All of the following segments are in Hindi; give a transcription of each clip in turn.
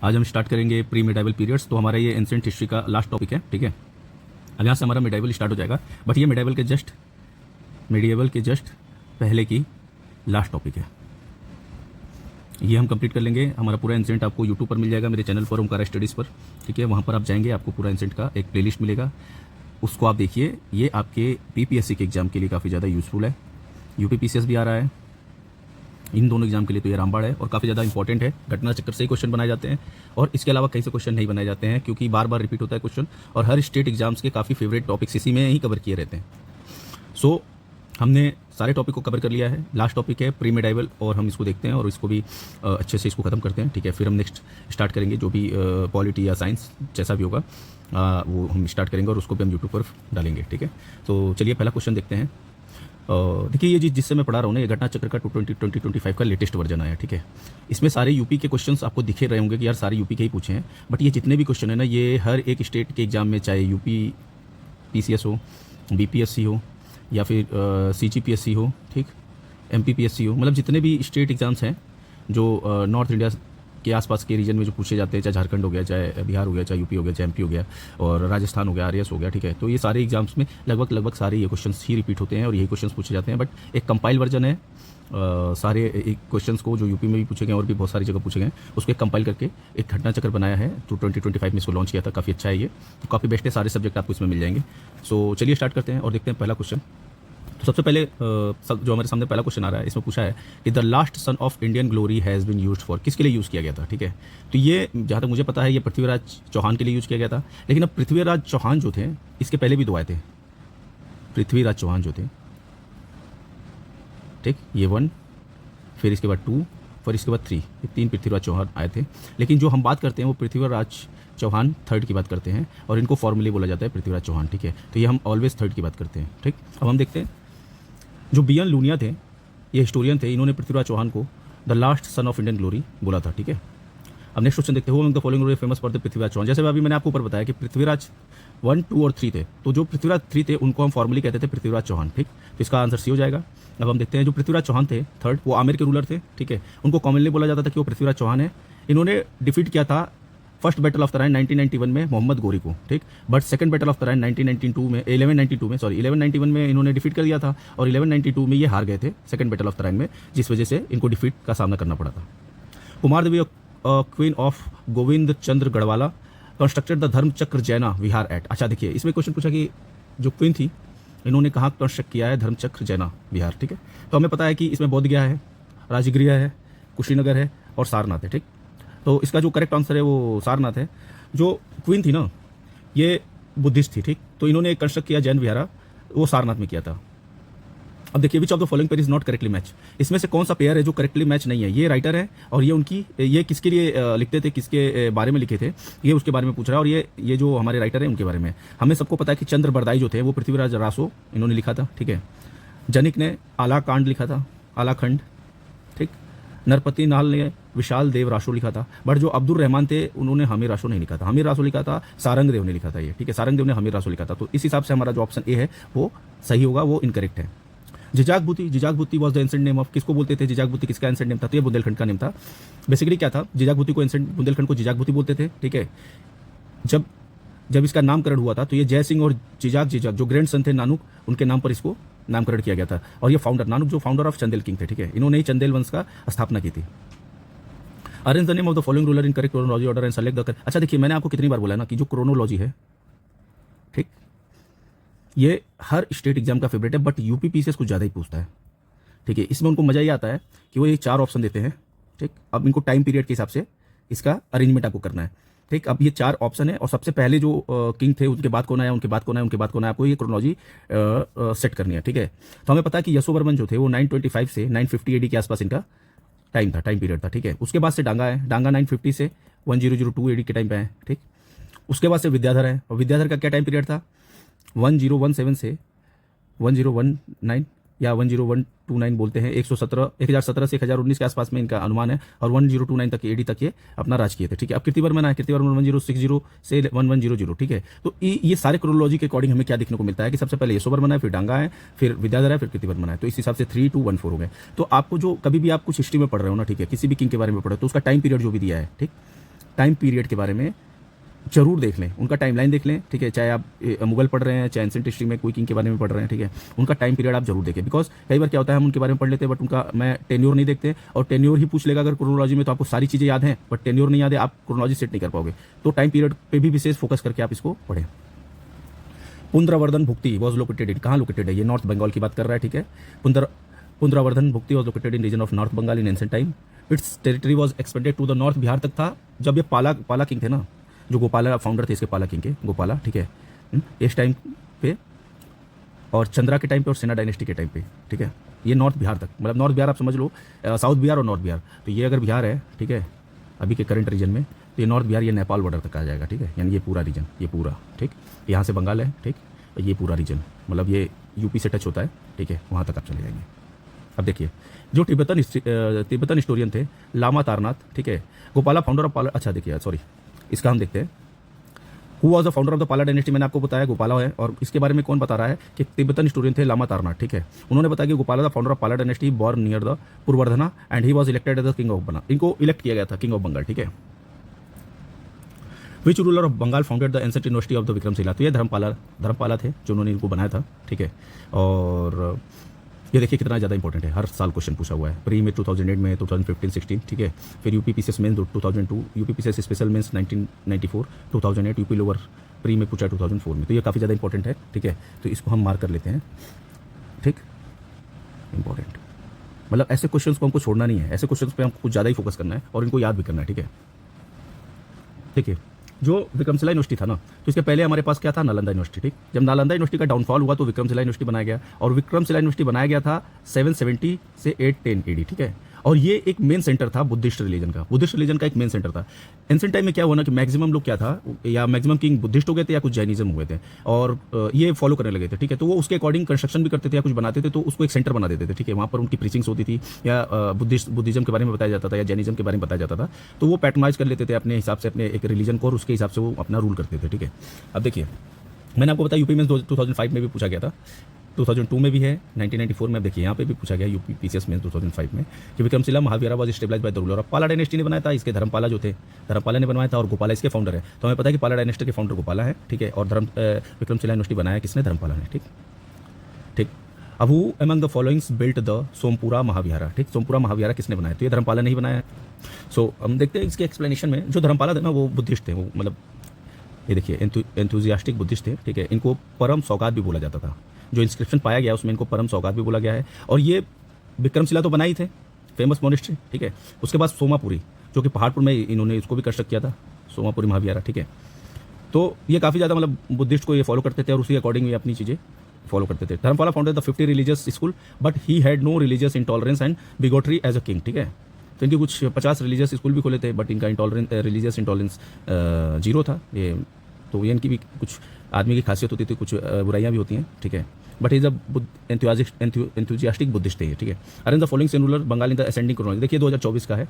आज हम स्टार्ट करेंगे प्री मिडाइवल पीरियड्स। तो हमारा ये एंशिएंट हिस्ट्री का लास्ट टॉपिक है, ठीक है। अब यहाँ से हमारा मिडाइवल स्टार्ट हो जाएगा, बट ये मिडाइवल के जस्ट पहले की लास्ट टॉपिक है। ये हम कंप्लीट कर लेंगे। हमारा पूरा एंशिएंट आपको यूट्यूब पर मिल जाएगा, मेरे चैनल पर ओमकारा स्टडीज़ पर, ठीक है। वहाँ पर आप जाएंगे, आपको पूरा एंशिएंट का एक प्लेलिस्ट मिलेगा, उसको आप देखिए। ये आपके पीपीएससी के एग्जाम के लिए काफ़ी ज़्यादा यूज़फुल है। यूपीपीसीएस भी आ रहा है, इन दोनों एग्जाम के लिए तो ये रामबाण है और काफ़ी ज़्यादा इंपॉर्टेंट है। घटना चक्र से ही क्वेश्चन बनाए जाते हैं और इसके अलावा कहीं से क्वेश्चन नहीं बनाए जाते हैं, क्योंकि बार बार रिपीट होता है क्वेश्चन और हर स्टेट एग्जाम्स के काफ़ी फेवरेट टॉपिक्स इसी में ही कवर किए रहते हैं। सो हमने सारे टॉपिक को कवर कर लिया है। लास्ट टॉपिक है प्री मिडाइवल और हम इसको देखते हैं और इसको भी अच्छे से इसको ख़त्म करते हैं, ठीक है। फिर हम नेक्स्ट स्टार्ट करेंगे, जो भी पॉलिटी या साइंस जैसा भी होगा वो हम स्टार्ट करेंगे और उसको भी हम यूट्यूब पर डालेंगे, ठीक है। तो चलिए पहला क्वेश्चन देखते हैं। देखिए ये जिससे मैं पढ़ा रहा हूँ ना, ये घटना चक्र का 2025 का लेटेस्ट वर्जन आया, ठीक है। इसमें सारे यूपी के क्वेश्चंस आपको दिखे रहे होंगे कि यार सारे यूपी के ही पूछे हैं, बट ये जितने भी क्वेश्चन है ना, ये हर एक स्टेट के एग्जाम में, चाहे यूपी पीसीएस हो, बीपीएससी हो या फिर सीजीपीएससी हो, ठीक, एमपीपीएससी हो, मतलब जितने भी स्टेट एग्जाम्स हैं जो नॉर्थ इंडिया के आसपास के रीजन में जो पूछे जाते हैं, चाहे झारखंड हो गया, चाहे बिहार हो गया, चाहे यूपी हो गया, चाहे एमपी हो गया और राजस्थान हो गया, आरएस हो गया, ठीक है। तो ये सारे एग्जाम्स में लगभग सारे ये क्वेश्चंस ही रिपीट होते हैं और यही क्वेश्चंस पूछे जाते हैं, बट एक कंपाइल वर्जन है। सारे एक क्वेश्चंस को जो यूपी में भी पूछे गए और भी बहुत सारी जगह पूछे गए, उसको एक कंपाइल करके एक घटना चक्र बनाया है। तो 2025 में इसको लॉन्च किया था, काफ़ी अच्छा है ये, तो काफ़ी बेस्ट है। सारे सब्जेक्ट आपको इसमें मिल जाएंगे। सो चलिए स्टार्ट करते हैं और देखते हैं पहला क्वेश्चन। तो सबसे पहले जो हमारे सामने पहला क्वेश्चन आ रहा है, इसमें पूछा है कि the last son of Indian glory has been used for, किसके लिए यूज़ किया गया था, ठीक है। तो ये जहाँ तक मुझे पता है ये पृथ्वीराज चौहान के लिए यूज़ किया गया था, लेकिन अब पृथ्वीराज चौहान जो थे इसके पहले भी दो आए थे। पृथ्वीराज चौहान जो थे, ठीक, ये 1, फिर इसके बाद 2, फिर इसके बाद 3, ये 3 पृथ्वीराज चौहान आए थे। लेकिन जो हम बात करते हैं वो पृथ्वीराज चौहान थर्ड की बात करते हैं और इनको फॉर्मली बोला जाता है पृथ्वीराज चौहान, ठीक है। तो ये हम ऑलवेज थर्ड की बात करते हैं, ठीक। अब हम देखते हैं जो बीएन लूनिया थे, ये हिस्टोरियन थे, इन्होंने पृथ्वीराज चौहान को the last son of Indian glory बोला था, ठीक है। अब नेक्स्ट क्वेश्चन देखते हैं, the following glory famous for the Prithviraj Chauhan. जैसे अभी मैंने आपको ऊपर बताया कि पृथ्वीराज 1, 2 और 3 थे, तो जो पृथ्वीराज 3 थे उनको हम फॉर्मली कहते थे पृथ्वीराज चौहान, ठीक। तो इसका आंसर सी हो जाएगा। अब हम देखते हैं जो पृथ्वीराज चौहान थे थर्ड, वो आमेर के रूलर थे, ठीक है। उनको कॉमनली बोला जाता था कि वो पृथ्वीराज चौहान है। इन्होंने डिफीट किया था फर्स्ट बैटल ऑफ द राइन 1991 में मोहम्मद गोरी को, ठीक। But second battle of the राइन 1191 में इन्होंने डिफीट कर दिया था और 1192 में ये हार गए थे सेकंड बैटल ऑफ द राइन में, जिस वजह से इनको डिफीट का सामना करना पड़ा था। Kumar Devi queen of Govind Chandra Gahadavala constructed the Dharmachakra Jina Vihara eight. अच्छा देखिए, इसमें क्वेश्चन पूछा कि जो क्वीन थी इन्होंने कहाँ कंस्ट्रक्ट किया है धर्मचक्र जैना विहार, ठीक है। तो हमें पता है कि इसमें बोधगया है, राजगृह है, कुशीनगर है और सारनाथ है, ठीक। तो इसका जो करेक्ट आंसर है वो सारनाथ है। जो क्वीन थी ना, ये बुद्धिस्ट थी, ठीक। तो इन्होंने कंस्ट्रक्ट किया जैन विहारा, वो सारनाथ में किया था। अब देखिए, which of the following pair is not correctly match, इसमें से कौन सा पेयर है जो करेक्टली मैच नहीं है। ये राइटर है और ये किसके लिए लिखते थे, किसके बारे में लिखे थे, ये उसके बारे में पूछ रहा है। और ये जो हमारे राइटर है उनके बारे में हमें सबको पता है कि चंद्र बरदाई जो थे वो पृथ्वीराज रासो इन्होंने लिखा था, ठीक है। जनिक ने आला कांड लिखा था, आलाखंड, ठीक। नरपति नाल ने विशाल देव राशो लिखा था, बट जो अब्दुल रहमान थे उन्होंने हमीर राशो नहीं लिखा था, हमीर राशो लिखा था सारंग देव ने लिखा था ये, ठीक है। सारंग देव ने हमीर राशो लिखा था। तो इस हिसाब से हमारा जो ऑप्शन ए है वो सही होगा, वो इनकरेक्ट है। Jejaka Bhukti was the ancient name of, किसको बोलते थे जिजाक भूति, किसका एंसेंट नेम था, तो ये बुंदेलखंड का नेम था। बेसिकली क्या था, जिजाक भूति को एंसेंट, बुंदेलखंड को जिजाक भूति बोलते थे, ठीक है। जब इसका नामकरण हुआ था तो ये जय सिंह और जिजाक जो ग्रैंड सन थे नानुक, उनके नाम पर इसको नामकरण किया गया था। और ये फाउंडर नानुक जो फाउंडर ऑफ चंदेल किंग थे, ठीक है, इन्होंने ही चंदेल वंश का स्थापना की थी। Arrange the name of the following ruler in correct chronology order and select the. अच्छा देखिए, मैंने आपको कितनी बार बोला ना कि जो क्रोनोलॉजी है, ठीक, ये हर स्टेट एग्जाम का फेवरेट है, बट यूपीपीसीएस कुछ ज़्यादा ही पूछता है, ठीक है। इसमें उनको मज़ा ये आता है कि वो ये 4 ऑप्शन देते हैं, ठीक। अब इनको टाइम पीरियड के हिसाब से इसका अरेंजमेंट आपको करना है, ठीक। अब ये 4 ऑप्शन है और सबसे पहले जो किंग थे उनके बाद कौन आया, उनके बाद कौन आया, उनके बाद कौन आया, आपको ये क्रोनोलॉजी सेट करनी है, ठीक है। तो हमें पता है कि यशोवर्मन जो थे वो 925 से 950 एडी के आसपास इनका टाइम पीरियड था, ठीक है। उसके बाद से डांगा है, डांगा 950 से 1002 एडी के टाइम पे है, ठीक। उसके बाद से विद्याधर है, और विद्याधर का क्या टाइम पीरियड था, 1017 से 1019 या 10129 बोलते हैं, 1017 से 1019 के आसपास में इनका अनुमान है, और 1029 तक एडी तक ये अपना राज किए थे, ठीक है। अब कीर्तिवर्मन आए, कीर्तिवर्मन 1060 से 1100, ठीक है। तो ये सारे क्रोनोलॉजी के अकॉर्डिंग हमें क्या देखने को मिलता है कि सबसे पहले यशोवर्मन आए, फिर डांगा है, फिर विद्याधर है, फिर कीर्तिवर्मन आए। तो इस हिसाब से 3, 2, 1, 4 हो गए। तो आपको जो कभी भी आप कुछ हिस्ट्री में पढ़ रहे हो ना, ठीक है, किसी भी किंग के बारे में पढ़े तो उसका टाइम पीरियड जो भी दिया है, ठीक, टाइम पीरियड के बारे में जरूर देख लें, उनका टाइमलाइन देख लें, ठीक है। चाहे आप मुगल पढ़ रहे हैं, चाहे एंशिएंट हिस्ट्री में कोई किंग के बारे में पढ़ रहे हैं, ठीक है, उनका टाइम पीरियड आप जरूर देखें। बिकॉज कई बार क्या होता है, हम उनके बारे में पढ़ लेते हैं बट उनका मैं टेन्योर नहीं देखते, और टेन्योर ही पूछ लेगा अगर क्रोनोलॉजी में, तो आपको सारी चीज़ें याद हैं बट टेन्योर नहीं याद है, आप क्रोनोलॉजी सेट नहीं कर पाओगे। तो टाइम पीरियड पे भी विशेष फोकस करके आप इसको पढ़ें। पुंद्रवर्धन भुक्ति वॉज लोकेटेड इन, कहाँ लोकेटेड है, ये नॉर्थ बंगाल की बात कर रहा है, ठीक है। Pundravardhana Bhukti was located in region of north Bengal in ancient time. Its territory was expanded to the north, Bihar तक था जब ये पाला किंग थे ना, जो गोपाला फाउंडर थे इसके, पाला किंग के, गोपाला, ठीक है, इस टाइम पे, और चंद्रा के टाइम पे और सेना डायनेस्टी के टाइम पे, ठीक है। ये नॉर्थ बिहार तक, मतलब नॉर्थ बिहार आप समझ लो, साउथ बिहार और नॉर्थ बिहार, तो ये अगर बिहार है, ठीक है, अभी के करंट रीजन में, तो ये नॉर्थ बिहार ये नेपाल बॉर्डर तक आ जाएगा, ठीक है, यानी ये पूरा रीजन, ये पूरा, ठीक, यहाँ से बंगाल है, ठीक, ये पूरा रीजन, मतलब ये यूपी से टच होता है, ठीक है, वहाँ तक आप चले जाएंगे। अब देखिए, जो तिब्बतन हिस्टोरियन थे लामा तारनाथ, ठीक है, गोपाला फाउंडर ऑफ पाला, अच्छा देखिए सॉरी, इसका हम देखते हैं। Who was the founder of the पाला डायनेस्टी, मैंने आपको बताया गोपाला है, और इसके बारे में कौन बता रहा है कि तिब्बतन हिस्टोरियन थे लामा तारनाथ, ठीक है, उन्होंने बताया कि Gopala the founder of Pala dynasty born near the Purvardhana and he was elected as the king of Bengal, इनको इलेक्ट किया गया था किंग ऑफ बंगाल, ठीक है। Which ruler of Bengal founded the ancient university of the Vikramshila, तो ये धर्मपाला थे जो उन्होंने इनको बनाया था, ठीक है। और ये देखिए कितना ज़्यादा इंपॉर्टेंट है, हर साल क्वेश्चन पूछा हुआ है, प्री में 2008 में, 2015-16, ठीक है, फिर UP PCS mains 2002, UP PCS special mains 1994, 2008, UP lower pre में पूछा 2004 में, तो ये काफ़ी ज़्यादा इंपॉर्टेंट है, ठीक है। तो इसको हम मार्क कर लेते हैं, ठीक, इंपॉर्टेंट, मतलब ऐसे क्वेश्चंस को हमको छोड़ना नहीं है, ऐसे क्वेश्चंस पे हमको कुछ ज़्यादा ही फोकस करना है और इनको याद भी करना है, ठीक है। देखिए, जो विक्रमशिला यूनिवर्सिटी था ना, तो इसके पहले हमारे पास क्या था, नालंदा यूनिवर्सिटी, ठीक। जब नालंदा यूनिवर्सिटी का डाउनफॉल हुआ तो विक्रमशिला यूनिवर्सिटी बनाया गया, और विक्रमशिला यूनिवर्सिटी बनाया गया था 770 से 810 AD, ठीक है। और ये एक मेन सेंटर था बुद्धिस्ट रिलीजन का एक मेन सेंटर था। एंशिएंट टाइम में क्या हुआ ना कि मैक्सिमम लोग क्या था, या मैक्सिमम किंग बुद्धिस्ट हो गए थे या कुछ जैनिज्म हुए थे, और ये फॉलो करने लगे थे, ठीक है। तो वो उसके अकॉर्डिंग कंस्ट्रक्शन भी करते थे या कुछ बनाते थे, तो उसको एक सेंटर बना देते थे, ठीक है। वहाँ पर उनकी प्रीचिंग्स होती थी, या बुद्धिज्म के बारे में बताया जाता था, या जैनिज्म के बारे में बताया जाता था, तो वो पैटर्नाइज कर लेते थे अपने हिसाब से अपने एक रिलीजन को, और उसके हिसाब से वो अपना रूल करते थे, ठीक है। अब देखिए, मैंने आपको बताया यूपी में 2005 में भी पूछा गया था, 2002 में भी है, 1994 में, देखिए यहाँ पे भी पूछा गया यूपी पीसीएस में 2005 में, कि Vikramshila Mahavihara was stabilized by the ruler of Pala dynasty ने बनाया था, इसके धर्मपाला जो थे, धर्मपाला ने बनवाया था, और गोपाला इसके फाउंडर है। तो हमें पता है कि पाला डायनेस्टी के फाउंडर गोपाला है, ठीक है, और विक्रमशिला यूनिवर्सिटी बनाया किसने, धर्मपाला ने, ठीक ठीक। अब who among the followings built the Sompura Mahavihara, ठीक, सोमपुरा महाविहारा किसने बनाया, तो ये धर्मपाला ने ही बनाया है। सो हम देखते हैं इसके एक्सप्लेनेशन में, जो धर्मपाला थे ना वो बुद्धिस्ट थे, वो मतलब ये देखिए एंथुजियास्टिक बुद्धिस्ट थे, ठीक है। इनको परम सौगात भी बोला जाता था, जो इंस्क्रिप्शन पाया गया उसमें इनको परम सौगात भी बोला गया है। और ये विक्रमशिला तो बनाई थे, फेमस मोनेस्ट्री, ठीक है। उसके बाद सोमापुरी, जो कि पहाड़पुर में इन्होंने इसको भी कंस्ट्रक्ट किया था, सोमापुरी महाविहारा, ठीक है। तो ये काफ़ी ज़्यादा मतलब बुद्धिस्ट को ये फॉलो करते थे, और उसी अकॉर्डिंग ये अपनी चीज़ें फॉलो करते थे। Dharmapala founded the 50 religious school, but he had no religious intolerance and bigotry as a king, ठीक है। तो इनके कुछ 50 रिलीजियस स्कूल भी खोले थे, बट इनका रिलीजियस इंटॉलरेंस 0 था। ये तो ये इनकी भी कुछ आदमी की खासियत होती थी, कुछ बुराइयां भी होती हैं, ठीक है। But is a enthusiastic Buddhist है, ठीक है। Arrange the following son ruler Bengal in the ascending chronology, देखिए 2024 का है,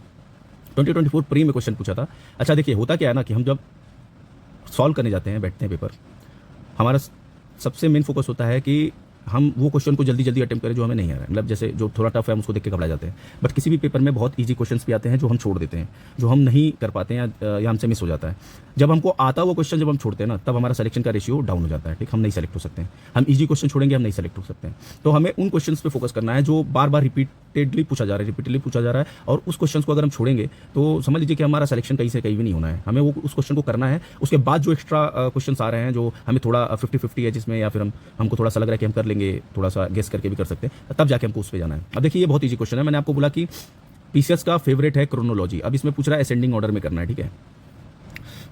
2024 प्री में क्वेश्चन पूछा था। अच्छा देखिए, होता क्या है ना कि हम जब सॉल्व करने जाते हैं, बैठते हैं पेपर, हमारा सबसे मेन फोकस होता है कि हम वो क्वेश्चन को जल्दी अटेम्प्ट करें जो हमें नहीं आ रहा है, मतलब जैसे जो थोड़ा टफ है हम उसको देख के घबरा जाते हैं। बट किसी भी पेपर में बहुत इजी क्वेश्चंस भी आते हैं जो हम छोड़ देते हैं, जो हम नहीं कर पाते हैं, या हमसे मिस हो जाता है। जब हमको आता वो क्वेश्चन जब हम छोड़ते हैं ना, तब हमारा सिलेक्शन का रेशियो डाउन हो जाता है, ठीक, हम नहीं सेलेक्ट हो सकते हैं। हम इजी क्वेश्चन छोड़ेंगे, हम नहीं सेलेक्ट हो सकते हैं। तो हमें उन क्वेश्चंस पे फोकस करना है जो बार बार रिपीटेडली पूछा जा रहा है, और उस क्वेश्चन को अगर हम छोड़ेंगे तो समझ लीजिए कि हमारा सिलेक्शन कहीं से कहीं भी नहीं होना है। हमें वो उस क्वेश्चन को करना है, उसके बाद जो एक्स्ट्रा क्वेश्चन आ रहे हैं जो हमें थोड़ा 50-50 है जिसमें, या फिर हमको थोड़ा सा लग रहा है कि हम कर लेंगे, थोड़ा सा गेस करके भी कर सकते हैं, तब जाके हमको उस पर जाना है। अब देखिए, ये बहुत ईजी क्वेश्चन है, मैंने आपको बोला कि पीसीएस का फेवरेट है क्रोनोलॉजी। अब इसमें पूछ रहा है असेंडिंग ऑर्डर में करना है, ठीक है।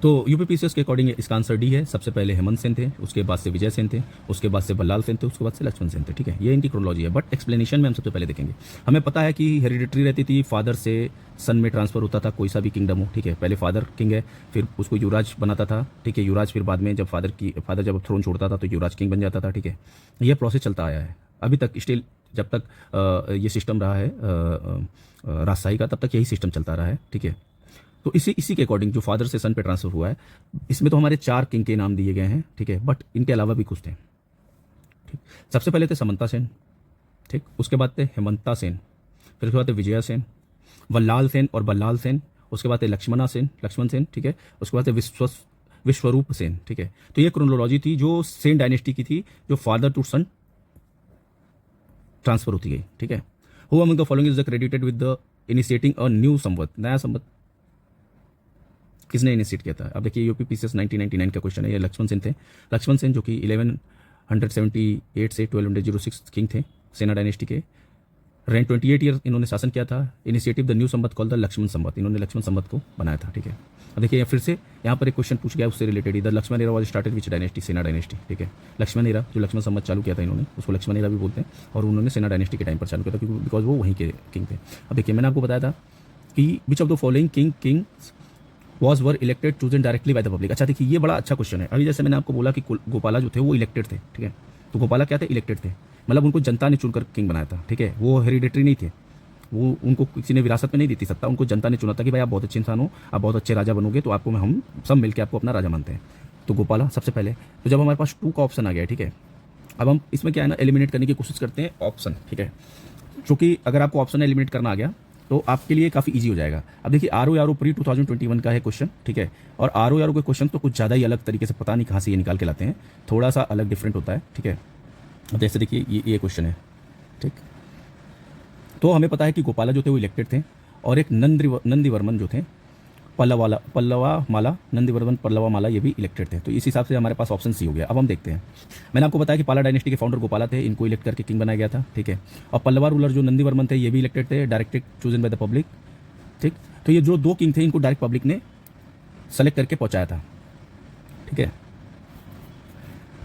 तो यूपी पीसीएस के अकॉर्डिंग इसका आंसर डी है। सबसे पहले हेमंत सेन थे, उसके बाद से विजय सेन थे, उसके बाद से बल्लाल सेन थे, उसके बाद से लक्ष्मण सेन थे, ठीक है। ये इनकी क्रोनोलॉजी है, बट एक्सप्लेनेशन में हम सबसे पहले देखेंगे। हमें पता है कि हेरिडिटरी रहती थी, फादर से सन में ट्रांसफर होता था, कोई सा भी किंगडम हो, ठीक है। पहले फादर किंग है, फिर उसको युवराज बनाता था, ठीक है, युवराज, फिर बाद में जब फादर जब थ्रोन छोड़ता था तो युवराज किंग बन जाता था, ठीक है। यह प्रोसेस चलता आया है अभी तक, स्टिल जब तक ये सिस्टम रहा है राजशाही का, तब तक यही सिस्टम चलता रहा है, ठीक है। तो इसी के अकॉर्डिंग जो फादर से सन पे ट्रांसफर हुआ है, इसमें तो हमारे 4 किंग के नाम दिए गए हैं, ठीक है, बट इनके अलावा भी कुछ थे, ठीक। सबसे पहले थे समंता सेन, ठीक, उसके बाद थे हेमंता सेन, फिर उसके बाद थे विजया सेन, वल्लाल सेन और बल्लाल सेन, उसके बाद है लक्ष्मण सेन, ठीक है। उसके बाद है विश्वरूप सेन, ठीक है। तो ये क्रोनोलॉजी थी जो सेन डायनेस्टी की थी, जो फादर टू सन ट्रांसफर होती गई, ठीक है। Who among the following is credited with the initiating a new samvat, नया संवत किसने इनिशिएट किया था? अब देखिए यूपीपीसीएस 1999 का क्वेश्चन है। ये लक्ष्मण सेन थे। लक्ष्मण सेन जो कि 1178 से 1206 किंग थे सेना डायनेस्टी के। रेन 28 ईयर इन्होंने शासन किया था। Initiative the new samvat called the Lakshmana Samvat, इन्होंने लक्ष्मण संवत को बनाया था, ठीक है। अब देखिए फिर से यहाँ पर एक क्वेश्चन पूछ गया उससे रिलेटेड ही। The Lakshman era was started which dynasty? Sena dynasty, ठीक है। लक्ष्मण एरा जो लक्ष्मण संवत चालू किया था इन्होंने, उसको लक्ष्मण एरा भी बोलते हैं, और उन्होंने सेना डायनेस्टी के टाइम पर चालू किया था क्योंकि बिकॉज वो वहीं के किंग थे। अब देखिए मैंने आपको बताया था कि विच of the following Kings was were elected chosen directly by the public. अच्छा देखिए ये बड़ा अच्छा क्वेश्चन है। अभी जैसे मैंने आपको बोला कि गोपाला जो थे वो इलेक्टेड थे, ठीक है। तो गोपाला क्या थे? इलेक्टेड थे, मतलब उनको जनता ने चुनकर किंग बनाया था, ठीक है। वो हेरिडेटरी नहीं थे, वो उनको किसी ने विरासत में नहीं दी थी सत्ता, उनको जनता ने चुना था कि भाई आप बहुत अच्छे इंसान हो, आप बहुत अच्छे राजा बनोगे, तो आपको हम सब मिलकर आपको अपना राजा मानते हैं। तो गोपाला सबसे पहले। तो जब हमारे पास 2 का ऑप्शन आ गया, ठीक है। अब हम इसमें क्या है ना, एलिमिनेट करने की कोशिश करते हैं ऑप्शन, ठीक है। क्योंकि अगर आपको ऑप्शन एलिमिनेट करना आ गया तो आपके लिए काफ़ी इजी हो जाएगा। अब देखिए आर प्री 2021 का है क्वेश्चन, ठीक है। और आर के क्वेश्चन तो कुछ ज़्यादा ही अलग तरीके से, पता नहीं कहाँ से ये निकाल के लाते हैं, थोड़ा सा अलग डिफरेंट होता है, ठीक है। अब जैसे देखिए ये क्वेश्चन है, ठीक। तो हमें पता है कि गोपाला जो थे वो इलेक्टेड थे, और एक नंदीवर्मन जो थे पल्लवा माला, नंदीवर्मन पल्लवा माला, ये भी इलेक्टेड थे। तो इस हिसाब से हमारे पास ऑप्शन सी हो गया। अब हम देखते हैं। मैंने आपको बताया कि पाला डायनेस्टी के फाउंडर गोपाला थे, इनको इलेक्ट करके किंग बनाया गया था, ठीक है। और पल्लवा रूलर जो नंदीवर्मन थे ये भी इलेक्टेड थे, directed chosen by the public, ठीक। तो ये जो 2 किंग थे इनको डायरेक्ट पब्लिक ने सेलेक्ट करके पहुंचाया था, ठीक है।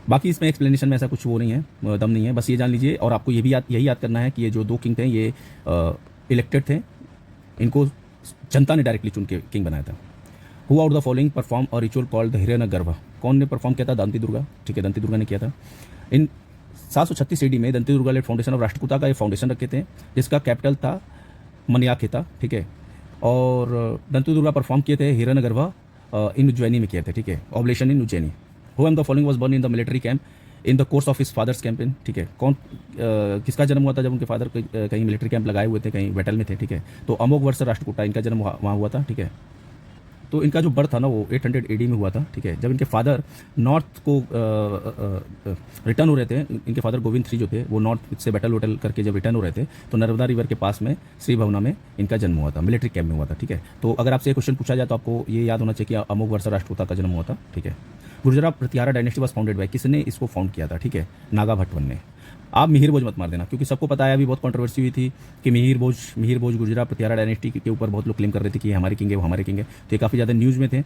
बाकी इसमें एक्सप्लेनेशन में ऐसा कुछ वो नहीं है, दम नहीं है, बस ये जान लीजिए। और आपको ये भी यही याद करना है कि ये जो 2 किंग थे ये इलेक्टेड थे, इनको जनता ने डायरेक्टली चुन के किंग बनाया था। Who out the following perform और रिचुअल कॉल्ड द हिरण्यगर्भ, कौन ने परफॉर्म किया था? दंती दुर्गा, ठीक है, दंती दुर्गा ने किया था। इन 736 AD में Danti Durga led foundation of Rashtrakuta का ये फाउंडेशन रखे थे, जिसका कैपिटल था मनियाखेता, ठीक है। और दंती दुर्गा परफॉर्म किए थे हिरण्यगर्भ इन उज्जैनी में किए थे, ठीक है, oblation in Ujjaini. Who am the following was born in the military camp in the course of his father's campaign, ठीक है। कौन किसका जन्म हुआ था जब उनके फादर कहीं मिलिट्री कैंप लगाए हुए थे, कहीं बैटल में थे, ठीक है। तो अमोघ वर्ष राष्ट्रकूटा, इनका जन्म वहाँ हुआ था, ठीक है। तो इनका जो बर्थ था ना वो 800 AD में हुआ था, ठीक है। जब इनके फादर नॉर्थ को रिटर्न हो रहे थे, इनके फादर गोविंद III जो थे वो नॉर्थ से बैटल करके जब रिटर्न हो रहे थे तो नर्मदा रिवर के पास में श्री भवना में इनका जन्म हुआ था, मिलिट्री कैंप में हुआ था, ठीक है। तो अगर आपसे ये क्वेश्चन पूछा जाए तो आपको ये याद होना चाहिए कि अमोघ वर्ष राष्ट्रकूटा का जन्म हुआ था, ठीक है। गुर्जरा Pratihara dynasty was founded by, किसने इसको फाउंड किया था? ठीक है, नागा भट्टवन ने। आप मिहिर भोज मत मार देना, क्योंकि सबको पता है अभी बहुत कंट्रोवर्सी हुई थी कि मिहिर भोज गुर्जरा प्रतिहारा डायनेस्टी के ऊपर बहुत लोग क्लेम कर रहे थे कि हमारे किंग है, वो हमारे किंग है। तो ये काफ़ी ज़्यादा न्यूज़ में थे।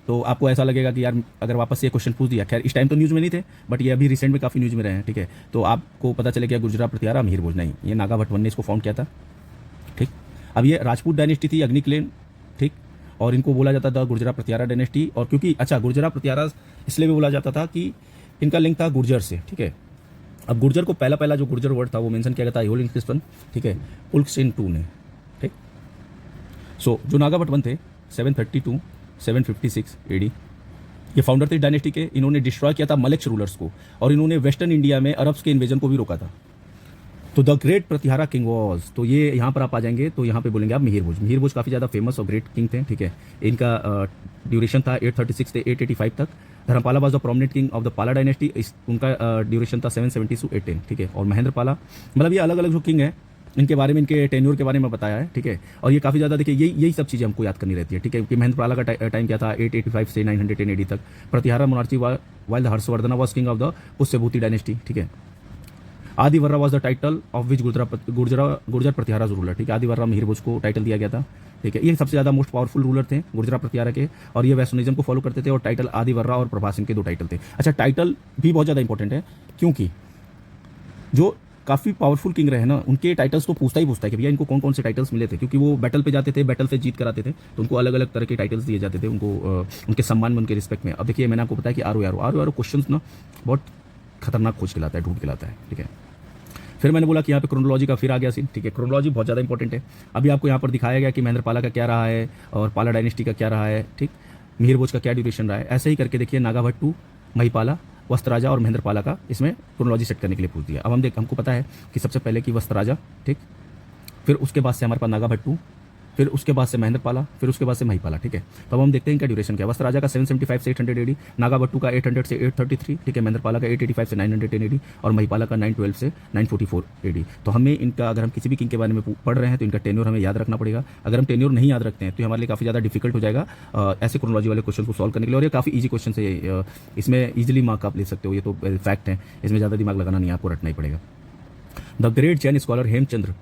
तो आपको ऐसा लगेगा कि यार अगर वापस से ये क्वेश्चन पूछ दिया, खैर इस टाइम तो न्यूज़ में नहीं थे, बट ये अभी रिसेंट में काफ़ी न्यूज़ में रहे हैं, ठीक है। तो आपको पता चले गया गुर्जरा प्रतिहारा मिहिर भोज नहीं, ये नागा भट्टवन ने इसको फाउंड किया था, ठीक। अब ये राजपूत डायनेस्टी थी, अग्नि क्लेन, ठीक। और इनको बोला जाता था गुर्जरा प्रतिहारा डायनेस्टी। और क्योंकि अच्छा गुर्जरा प्रतिहारा इसलिए भी बोला जाता था कि इनका लिंक था गुर्जर से, ठीक है। अब गुर्जर को पहला जो गुर्जर वर्ड था वो मेंशन किया गया था आइहोल इंस्क्रिप्शन, ठीक है, पुल्कसेन II ने, ठीक। सो जो नागा भट्टवन थे 732 756 AD ये फाउंडर थे डायनेस्टी के। इन्होंने डिस्ट्रॉय किया था मलेक्ष रूलर्स को, और इन्होंने वेस्टर्न इंडिया में अरब्स के इन्वेजन को भी रोका था। तो the great Pratihara king was, तो ये यहाँ पर आप आ जाएंगे तो यहाँ पे बोलेंगे आप मिहिर भोज काफ़ी ज़्यादा फेमस और ग्रेट किंग थे, ठीक है। इनका ड्यूरेशन था 836 से 885 तक। Dharmapala was the prominent king of the पाला डायनेस्टी, उनका ड्यूरेशन था 770 to 810, ठीक है। और महेंद्र पाला, मतलब ये अलग अलग जो किंग है इनके बारे में, इनके टेन्योर के बारे में बताया है, ठीक है। और ये काफ़ी ज़्यादा देखिए यही सब चीज़ें हमको याद करनी रहती है, ठीक है। कि महेंद्र पाला का टाइम क्या था 885 से 910 AD तक। Pratihara monarchy while Harshavardhana was king of the Pushyabhuti dynasty, ठीक है। Adi Varaha was the title of which Gurjara Pratihara ruler, ठीक है। आदि वर्रा मिहिर भोज को टाइटल दिया गया था, ठीक है। ये सबसे ज़्यादा मोस्ट पावरफुल रूलर थे गुर्जरा प्रतिहारा के, और ये वैष्णविज्म को फॉलो करते थे। और टाइटल आदि वर्रा और प्रभास इनके 2 टाइटल थे। अच्छा टाइटल भी बहुत ज़्यादा इंपॉर्टेंट है, क्योंकि जो काफ़ी पावरफुल किंग रहे ना उनके टाइटल्स तो पूछता है कि भैया इनको कौन कौन से टाइटल्स मिले थे, क्योंकि वो बैटल पे जाते थे, बैटल से जीत कराते थे, तो उनको अलग अलग तरह के टाइटल्स दिए जाते थे उनको, उनके सम्मान में, उनके रिस्पेक्ट में। अब देखिए मैंने आपको बताया कि आरो क्वेश्चन ना बहुत खतरनाक खोज खिलाता है, ढूंढ खिलाता है, ठीक है। फिर मैंने बोला कि यहाँ पे क्रोनोलॉजी का फिर आ गया सीन, ठीक है। क्रोनोलॉजी बहुत ज़्यादा इंपॉर्टेंट है। अभी आपको यहाँ पर दिखाया गया कि महेंद्र पाला का क्या रहा है और पाला डायनेस्टी का क्या रहा है, ठीक। मिहिर भोज का क्या ड्यूरेशन रहा है, ऐसे ही करके देखिए नागा भट्टू, महिपाला, वस्त्रराजा और महेंद्र पाला का इसमें क्रोनोलॉजी सेट करने के लिए पूछ दिया। अब हमको पता है कि सबसे पहले कि वस्त्रराजा, ठीक, फिर उसके बाद से हमारे पास नागा भट्टू, फिर उसके बाद से महेंद्रपाला, फिर उसके बाद से महिपाला, ठीक है। तो अब हम देखते हैं इनका ड्यूरेशन क्या है। वस्त्र राजा का 775 से 800 एडी, नागाभट्टू का 800 से 833, ठीक है, महेंद्रपाला का 885 से 910 एडी और महिपाला का 912 से 944 एडी। तो हमें इनका, अगर हम किसी भी किंग के बारे में पढ़ रहे हैं तो इनका टेन्योर हमें याद रखना पड़ेगा। अगर हम टेन्योर नहीं याद रखते हैं तो हमारे लिए काफ़ी ज़्यादा डिफिकल्ट हो जाएगा ऐसे क्रोनोलॉजी वाले क्वेश्चन को सॉल्व करने के लिए। और ये काफ़ी ईजी क्वेश्चन है, इसमें ईजिली मार्क आप ले सकते हो, ये तो फैक्ट है, इसमें ज़्यादा दिमाग लगाना नहीं, आपको रटना ही पड़ेगा। The great Jain scholar Hemchandra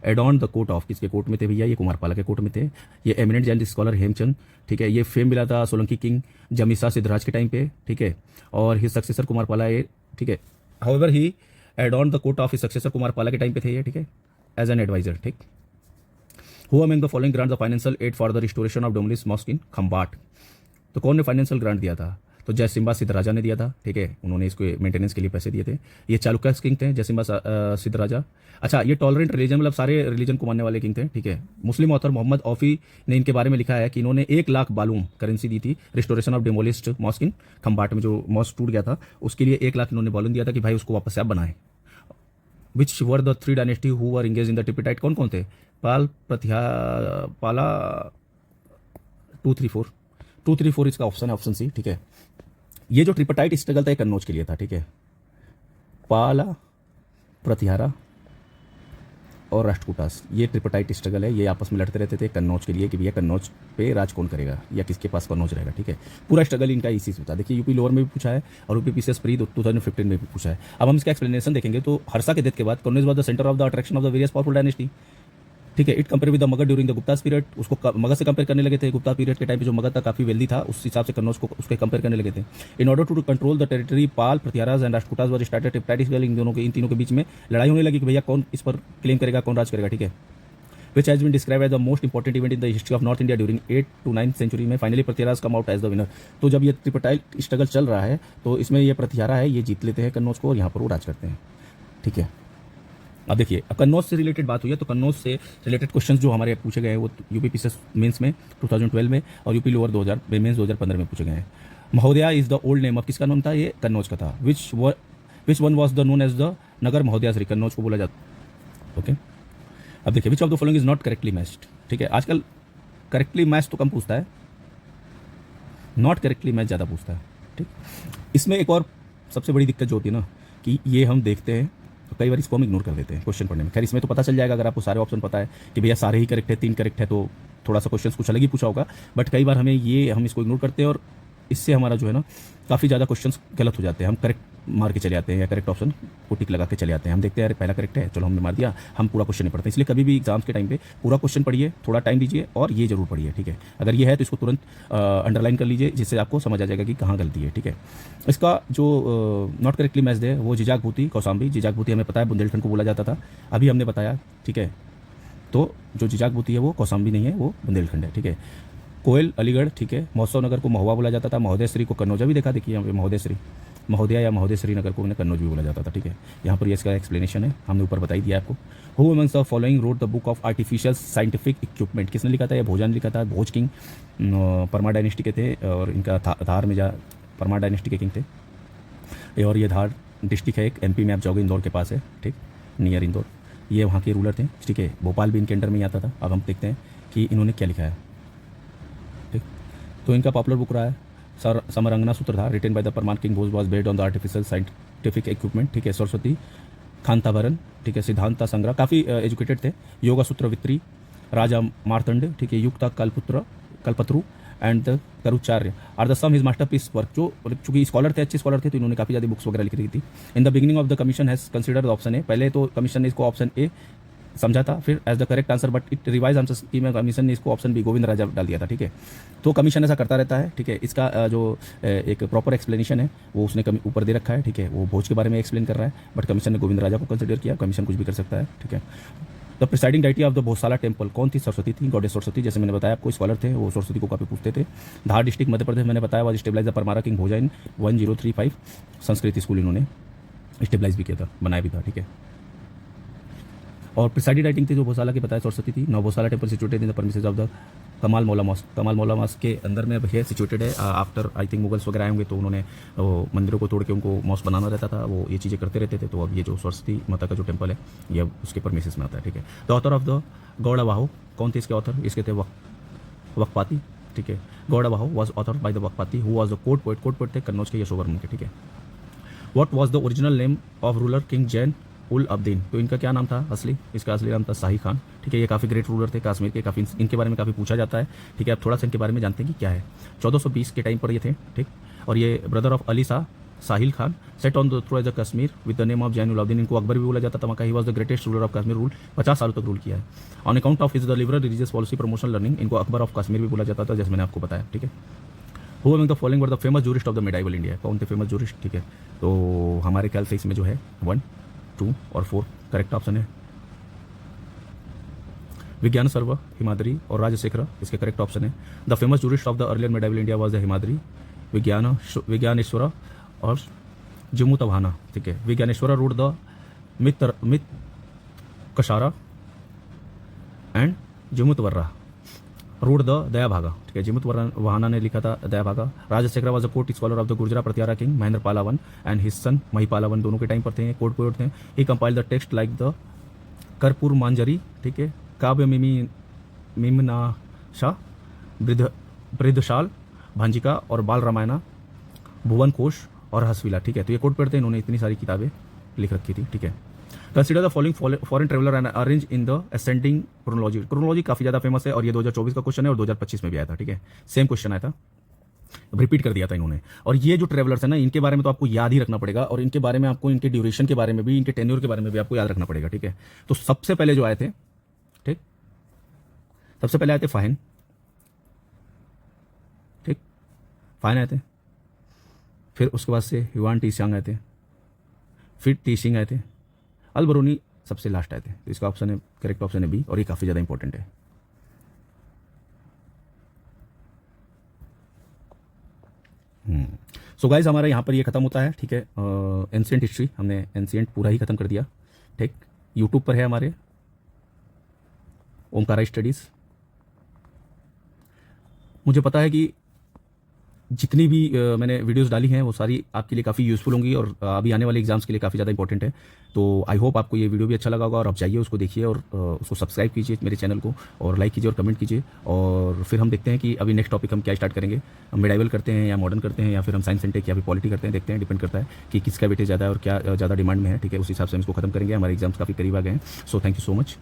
adorn the court of, किसके कोर्ट में थे भैया? ये कुमारपाला के कोर्ट में थे। ये एमिनेंट जैन स्कॉलर हेमचंद, ठीक है, ये फेम मिला था सोलंकी किंग जमीसा सिद्धराज के टाइम पे, ठीक है, और हिज सक्सेसर कुमारपाला ये, ठीक है। However he adorn the court of his successor Kumarapala के टाइम पे थे ये, ठीक है, एज एन एडवाइजर, ठीक। Who among the following grant the financial aid for the restoration of डोमलिस मॉस्क इन खंबाट? तो कौन ने फाइनेंशियल ग्रांट दिया था? तो जयसिम्हा सिद्धराजा ने दिया था, ठीक है, उन्होंने इसको मेंटेनेंस के लिए पैसे दिए थे। ये चालुक्य किंग थे जयसिम्हा सिद्धराजा। अच्छा, ये टॉलरेंट रिलीजन, मतलब सारे रिलीजन को मानने वाले किंग थे, ठीक है। मुस्लिम ऑथर मोहम्मद औफी ने इनके बारे में लिखा है कि इन्होंने 1 लाख बालूम करेंसी दी थी restoration of डेमोलिस्ड mask in Khambhat में, जो मॉस्क टूट गया था उसके लिए 1 लाख इन्होंने बालूम दिया था कि भाई उसको वापस से आप बनाएं। Which were the 3 dynasty who were engage in the tripartite? कौन कौन थे? पाल, पाला, 234 इसका ऑप्शन है, ऑप्शन सी, ठीक है। ये जो ट्रिपटाइट स्ट्रगल था ये कन्नौज के लिए था, ठीक है। पाला, प्रतिहारा और राष्ट्रकूटास, ये ट्रिपटाइट स्ट्रगल है, ये आपस में लड़ते रहते थे कन्नौज के लिए कि भैया कन्नौज पे राज कौन करेगा या किसके पास कन्नौज रहेगा, ठीक है। पूरा स्ट्रगल इनका इसी से होता है। देखिए यूपी लोअर में भी पूछा है और यूपी पीसीएस प्री 2015 में भी पूछा है। अब हम इसका एक्सप्लेनेशन देखेंगे। तो हर्षा के डेथ के बाद Kannauj was the centre of the attraction of the various powerful dynasty, ठीक है। It compare with the Magadh during the Gupta period, उसको मगध से कंपेयर करने लगे थे। गुप्ता पीरियड के टाइम पे जो मगध था काफी वेल्दी था, उस हिसाब से कन्नौज को उसके कंपेयर करने लगे थे। In order to control the territory, Pala, Pratihara and Rashtrakutas were started tripartite, इन तीनों के बीच में लड़ाई होने लगी कि भैया कौन इस पर क्लेम करेगा, कौन राज करेगा, ठीक है। Which has been describe as the most important event in the history of north India during 8 to 9th century में। Finally Pratihara come out as the winner. तो जब ये ट्रिपटाइट स्ट्रगल चल रहा है तो इसमें ये प्रत्यारा है, ये जीत लेते हैं कन्नौज को और यहाँ पर वो राज करते हैं, ठीक है। अब देखिए, अब कन्नौज से रिलेटेड बात हुई है तो कन्नौज से रिलेटेड क्वेश्चंस जो हमारे पूछे गए हैं वो यूपी पीसीएस मेंस में 2012 में और यूपी लोअर 2000 मेंस 2015 में पूछे गए हैं। महोदया इज द ओल्ड नेम, अब किसका नाम था? ये कन्नौज का था। Which one was the known as the Nagar Mahodaya Shri, Kannauj को बोला जाता, ओके। अब देखिए, which of the following is not correctly matched, ठीक है। आजकल करेक्टली मैच तो कम पूछता है, नॉट करेक्टली मैच ज़्यादा पूछता है, ठीक। इसमें एक और सबसे बड़ी दिक्कत जो होती है ना कि ये हम देखते हैं तो कई बार इसको हम इग्नोर कर देते हैं क्वेश्चन पढ़ने में। खैर इसमें तो पता चल जाएगा अगर आपको सारे ऑप्शन पता है कि भैया सारे ही करेक्ट है, 3 करेक्ट है, तो थोड़ा सा क्वेश्चन कुछ अलग ही पूछा होगा। बट कई बार हम इसको इग्नोर करते हैं और इससे हमारा जो है ना काफ़ी ज़्यादा क्वेश्चंस गलत हो जाते हैं। हम करेक्ट मार के चले आते हैं या करेक्ट ऑप्शन को टिक लगा के चले आते हैं। हम देखते हैं यार पहला करेक्ट है, चलो हमने मार दिया, हम पूरा क्वेश्चन नहीं पढ़ते। इसलिए कभी भी एग्जाम्स के टाइम पे पूरा क्वेश्चन पढ़िए, थोड़ा टाइम दीजिए और ये जरूर पढ़िए, ठीक है। अगर ये है तो इसको तुरंत अंडरलाइन कर लीजिए, जिससे आपको समझ आ जाएगा कि कहाँ गलती है, ठीक है। इसका जो नॉट करेक्टली मैच है वो जिजाक भूति, कौसाम्बी। जिजाक भूति हमें पता है बुंदेलखंड को बोला जाता था, अभी हमने बताया, ठीक है। तो जो जिजाक भूति है वो कौसाम्बी नहीं है, वो बुंदेलखंड है, ठीक है। कोयल अलीगढ़, ठीक है। महोत्सव नगर को महुआ बोला जाता था। महोदय श्री को कन्नौजा भी देखा, देखिए यहाँ पे महोदय श्री, महोदया या महोदय श्री नगर को उन्हें कन्नौज भी बोला जाता था, ठीक है। यहाँ पर ये इसका एक्सप्लेनेशन है, हमने ऊपर बताई दिया आपको। Who amongst the following road the book of artificial scientific equipment, किसने लिखा था? ये भोजन ने लिखा था। भोज किंग परमार डायनेस्टी के थे और इनका धार में परमार डायनेस्टी के किंग थे। और ये धार डिस्ट्रिक्ट है एक एमपी में, आप जाओगे इंदौर के पास है, ठीक, नियर इंदौर। ये वहाँ के रूलर थे, ठीक है। भोपाल भी इनके अंडर में ही आता था। अब हम देखते हैं कि इन्होंने क्या लिखा है, ठीक। तो इनका पॉपुलर बुक रहा है समरंगना सूत्रधार, written by the Parmar king Bhoj was based on the artificial scientific equipment, ठीक है। सरस्वती खांताभरण, ठीक है। सिद्धांता संग्रह, काफ़ी एजुकेटेड थे। योगा सूत्र वित्री, राजा मार्तंड, ठीक है। Yukti Kalpataru and the Karucharya are the some his masterpiece work. जो चूंकि स्कॉलर थे, अच्छे स्कॉलर थे, तो इन्होंने काफ़ी ज़्यादा बुक्स वगैरह लिख रही थी। In the beginning of the commission has considered option A, पहले तो कमीशन ने इसको ऑप्शन ए समझा था, फिर as the correct answer but it revise answer key में कमीशन ने इसको ऑप्शन बी गोविंद राजा डाल दिया था, ठीक है। तो कमीशन ऐसा करता रहता है, ठीक है। इसका जो एक प्रॉपर एक्सप्लेनेशन है वो उसने ऊपर दे रखा है, ठीक है। वो भोज के बारे में एक्सप्लेन कर रहा है, बट कमीशन ने गोविंद राजा को कंसिडर किया। कमीशन कुछ भी कर सकता है, ठीक है। The presiding deity of the Bhojshala temple कौन थी? सरस्वती थी, गॉडेस सरस्वती। जैसे मैंने बताया आपको स्कॉलर थे, वो सरस्वती को काफ़ी पूछते थे। धार डिस्ट्रिक्ट मध्य प्रदेश, मैंने बताया, was stabilize the Paramara king Bhoja in 1035। Sanskrit school इन्होंने स्टेबलाइज भी किया था, बनाया भी था, ठीक है। और प्रिसाइडिंग राइटिंग थी जो भोसाला की बताया सरस्वती थी। Now Bhojshala temple situated in the premises of the Kamal Maula mask के अंदर में है, सिचुएटेड है। आफ्टर आई थिंक मुगल्स वगैरह आए होंगे तो उन्होंने वो मंदिरों को तोड़ के उनको मॉस्क बनाना रहता था, वो ये चीज़ें करते रहते थे। तो अब ये जो सरस्वती माता का जो टेम्पल है ये अब उसके परमिसेस में आता है, ठीक है। The author of the Gaudavaho, कौन थे इसके ऑथर? इसके थे वक्पाती, ठीक है। Gaudavaho was author by the Vakpati who was the court poet थे कन्नौज के यशोवर्मन के, ठीक है। What was the original name of ruler king Zain ul Abidin, तो इनका क्या नाम था असली? इसका असली नाम था शाही खान, ठीक है। ये काफ़ी ग्रेट रूलर थे कश्मीर के, काफ़ी इनके बारे में काफ़ी पूछा जाता है, ठीक है। अब थोड़ा सा इनके बारे में जानते हैं कि क्या है। 1420 के टाइम पर ये थे, ठीक। और ये brother of Ali Shah Sahil Khan sat on the throne as a Kashmir with the name of Zain ul Abidin. इनको अकबर भी बोला जाता था वहाँ का। He was the greatest ruler of Kashmir, rule 50 सालों तक रूल किया है। On account of his the liberal religious policy promotion learning, इनको अकबर ऑफ कश्मीर भी बोला जाता था, जैसे मैंने आपको बताया, ठीक है। Who among the following were the famous jurist of the medieval India, कौन थे फेमस जूरिस्ट, ठीक है। तो हमारे ख्याल से इसमें जो है 1, 2 और 4 करेक्ट ऑप्शन है। विज्ञान सर्व हिमाद्री और राजशेखर इसके करेक्ट ऑप्शन है। The famous jurist of the earlier medieval India was the Hemadri, Vijnaneshwara और जमुतवाहना, ठीक है। Vijnaneshwara wrote the Mitakshara and Jimutavahana wrote the Dayabhaga, ठीक है। जमुतवाहना ने लिखा था Dayabhaga. Rajashekhara was the court scholar of the Gurjara Pratihara king Mahendra Palavan and his son Mahipalavan, दोनों के टाइम पर थे, कोर्ट पोएट थे। He compile the text like the कर्पूर मांजरी, ठीक है। काव्य मीमनाशा, बृद्धशाल, भांजिका और बाल रामायणा, भुवन कोश और हसविला, ठीक है। तो ये कोर्ट पोएट थे, इन्होंने इतनी सारी किताबें लिख रखी थी, ठीक है। Consider the following foreign traveller and arrange in the ascending chronology काफ़ी ज़्यादा फेमस है और ये 2024 का क्वेश्चन है और 2025 में भी आया था, ठीक है। सेम क्वेश्चन आया था, रिपीट कर दिया था इन्होंने। और ये जो ट्रेवलर्स है ना, इनके बारे में तो आपको याद ही रखना पड़ेगा और इनके बारे में आपको, इनके ड्यूरेशन के बारे में भी, इनके टेन्योर के बारे में भी आपको याद रखना पड़ेगा, ठीक है। तो सबसे पहले जो आए थे, ठीक, सबसे पहले आए थे फाहिन, ठीक, फाहिन आए थे। फिर उसके बाद से युआन टीसियांग आए थे, फिर टीसिंग आए थे, अलबरूनी सबसे लास्ट आए थे। तो इसका ऑप्शन है, करेक्ट ऑप्शन है बी, और ये काफ़ी ज़्यादा इंपॉर्टेंट है। सो गाइज हमारा यहाँ पर ये खत्म होता है, ठीक है। एंशिएंट हिस्ट्री हमने एंशिएंट पूरा ही खत्म कर दिया, ठीक। यूट्यूब पर है हमारे ओमकारा स्टडीज़। मुझे पता है कि जितनी भी मैंने वीडियोस डाली हैं वो सारी आपके लिए काफ़ी यूज़फुल होंगी और अभी आने वाले एग्जाम्स के लिए काफ़ी ज़्यादा इंपॉर्टेंट है। तो आई होप आपको ये वीडियो भी अच्छा लगा होगा और आप जाइए उसको देखिए और उसको सब्सक्राइब कीजिए मेरे चैनल को, और लाइक कीजिए और कमेंट कीजिए। और फिर हम देखते हैं कि अभी नेक्स्ट टॉपिक हम क्या स्टार्ट करेंगे। हम मिडाइवल करते हैं या मॉडर्न करते हैं या फिर हम साइंस एंड टेक या फिर पॉलिटी करते हैं, देखते हैं, डिपेंड करता है कि किसका वेटेज ज़्यादा है और क्या ज़्यादा डिमांड में है, ठीक है। उस हिसाब से हम इसको खत्म करेंगे। हमारे एग्जाम्स काफ़ी करीब आ गए हैं। So thank you so much.